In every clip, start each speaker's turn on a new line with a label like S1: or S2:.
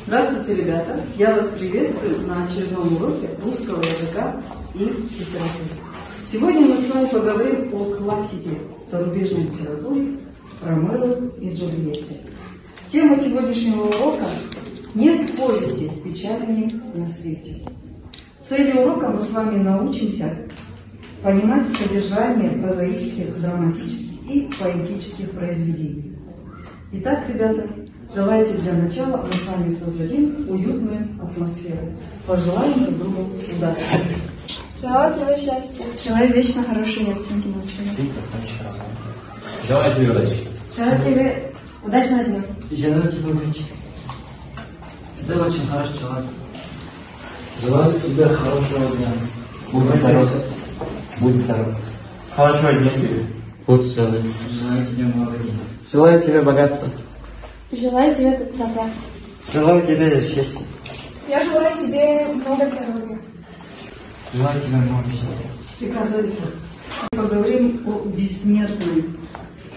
S1: Здравствуйте, ребята! Я вас приветствую на очередном уроке русского языка и литературы. Сегодня мы с вами поговорим о классике зарубежной литературы Ромео и Джульетте. Тема сегодняшнего урока – «Нет повести печальнее на свете». Целью урока мы с вами научимся понимать содержание прозаических, драматических и поэтических произведений. Итак, ребята, давайте для начала мы с вами создадим уютную атмосферу. Пожелаем друг другу удачи.
S2: Желаю тебе счастья.
S3: Желаю вечно хорошие оценки на учебе.
S4: Ты красавчик, разумно. Желаю тебе удачи.
S3: Желаю тебе удачного дня.
S5: Желаю тебе удачи. Ты очень хороший человек.
S4: Желаю тебе хорошего дня. Будь здоров. Будь здоров. Хорошего дня тебе.
S5: Будь здоров. Желаю тебе много денег.
S4: Желаю тебе богатства.
S2: Желаю тебе добра.
S5: Желаю тебе счастья.
S2: Я желаю тебе много здоровья.
S5: Желаю тебе много счастья.
S1: Прекрасно, Алиса. Мы поговорим о бессмертной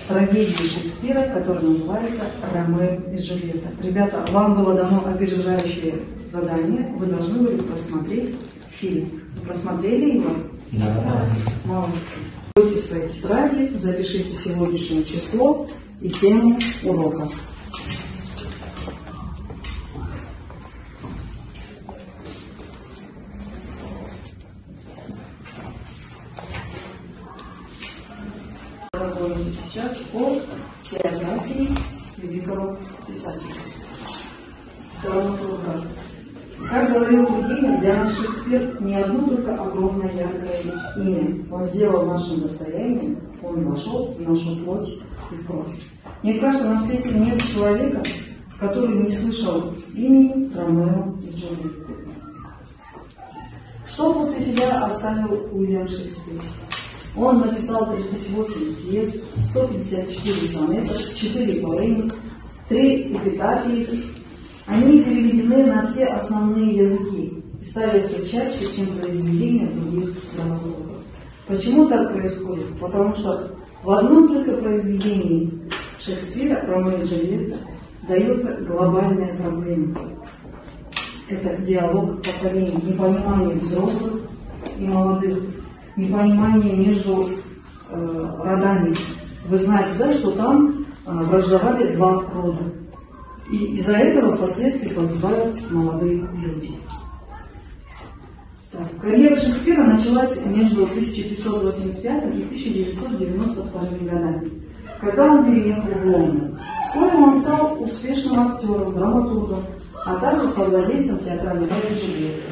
S1: трагедии Шекспира, которая называется «Ромео и Джульетта». Ребята, вам было дано опережающее задание. Вы должны были просмотреть фильм. Вы просмотрели его?
S4: Да.
S1: Молодцы. Откройте свои тетради, запишите сегодняшнее число и тему урока. Познакомимся сейчас по биографии великого писателя. Драматурга. Как говорил Тургенев, для нас Шекспир не одно только огромное яркое имя. Он сделал нашим достоянием, он вошел в нашу плоть и кровь. Мне кажется, на свете нет человека, который не слышал имени Ромео и Джульетты. Что после себя оставил Уильям Шекспир? Он написал 38 пьес, 154 сонета, 4 поэмы, 3 эпитафии. Они переведены на все основные языки и ставятся чаще, чем произведения других драматургов. Почему так происходит? Потому что в одном только произведении Шекспира «Ромео и Джульетта» дается глобальная проблема. Это диалог поколений, непонимание взрослых и молодых, непонимание между родами. Вы знаете, да, что там враждовали два рода. И из-за этого впоследствии погибают молодые люди. Так, карьера Шекспира началась между 1585 и 1992 годами, когда он переехал в Лондон. Вскоре он стал успешным актером, драматургом, а также совладельцем театральной роли Джульетты.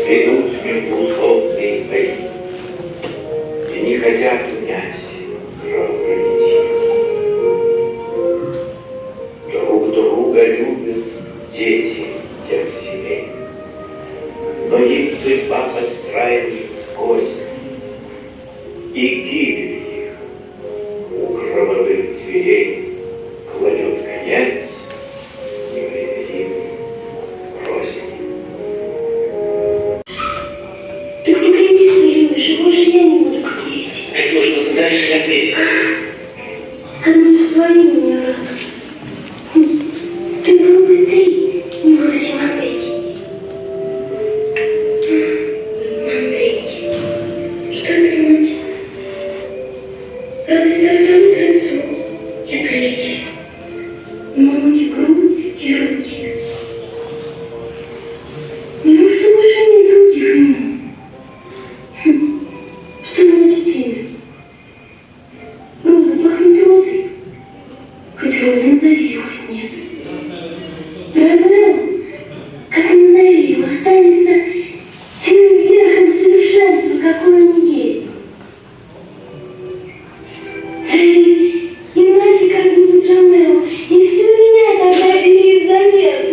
S6: Идут междуусобные бои, и не хотят унять жалкое Друг друга любят дети тех семей, но их судьба подстраивает кость, и гибель их у громовых дверей кладет конец непреодолимой рознь.
S7: Ты прекрати, что любишь, больше я не буду говорить.
S6: Так нужно дальше ответить.
S7: А ну, позвони мне, брат. Ты был бы ты, не будучи Монтеки. Монтеки. Что это значит? Разве так зовут отцу? Я плечи. Ноги, грудь и руки. Неужто больше нет других имен? Что значит имя? Роза пахнет розой. Хоть розы назови, хоть нет. Ромео, как ни назови его, останется тем верхом совершенства, какой он есть. Зови иначе как-нибудь Ромео, и все меня тогда бери взамен.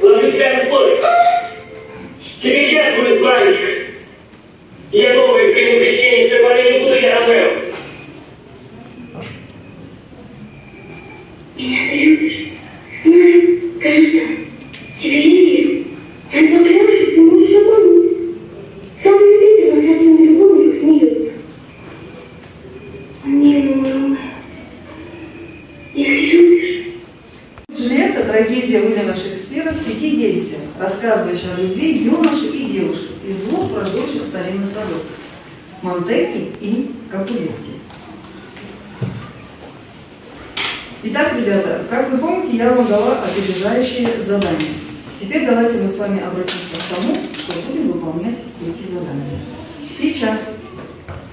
S6: Ложи себя на столик. Теперь я твой избранник. Я новый предупреждение сорвали не буду, я Ромео.
S7: Меня ты любишь? Знаю, скажи так. Тебе я верю. Я поклялась, что ты можешь обмануть. Сам не видела, как он любовь.
S1: старинных родов – Монтекки и Капулетти. Итак, ребята, как вы помните, я вам дала опережающие задания. Теперь давайте мы с вами обратимся к тому, что будем выполнять эти задания. Сейчас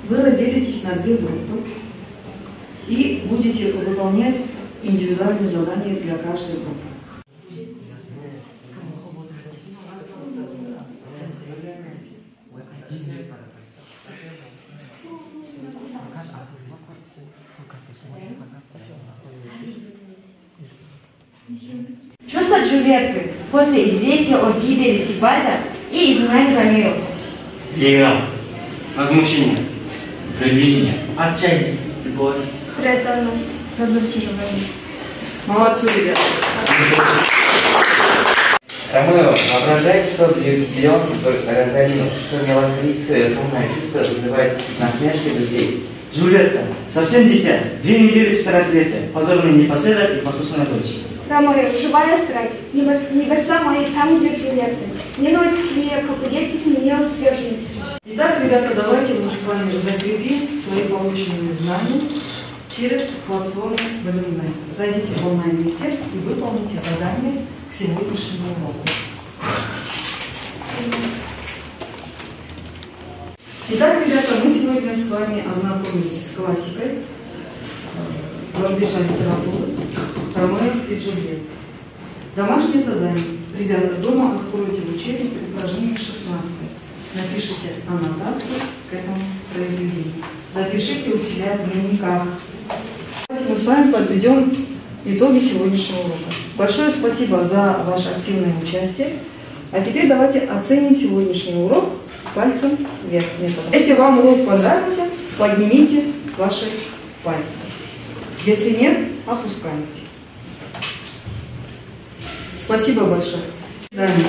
S1: вы разделитесь на две группы и будете выполнять индивидуальные задания для каждой группы.
S8: Чувство Джульетты после известия о гибели Тибальда и изгнании Ромео.
S5: Гнев. Возмущение.
S4: Предвидение.
S5: Отчаяние. Любовь.
S2: Преданность.
S3: Разочарование.
S1: Молодцы, ребята!
S9: Ромео воображает, что влюблен в Розалину, что меланхолическое томное чувство вызывает насмешки друзей.
S10: Джульетта, совсем дитя, 2 недели 14 лет, позорная непоседа и послушная дочь.
S2: Ромео, живая страсть. Небеса мои там, где Джульетта. Ненависть к тебе, Капулетти, сменилась сдержанностью.
S1: Итак, ребята, давайте мы с вами закрепим свои полученные знания через платформу Balloon.net. Зайдите в онлайн-метод и выполните задание к сегодняшнему уроку. Итак, ребята, мы сегодня с вами ознакомились с классикой зарубежной литературы Ромео и Джульетта. Домашнее задание. Ребята, дома откройте в учебнике упражнение 16. Напишите аннотацию к этому произведению. Запишите у себя в дневниках. Давайте мы с вами подведем итоги сегодняшнего урока. Большое спасибо за ваше активное участие. А теперь давайте оценим сегодняшний урок пальцем вверх методом. Если вам урок понравился, поднимите ваши пальцы. Если нет, опускайте. Спасибо большое. До свидания.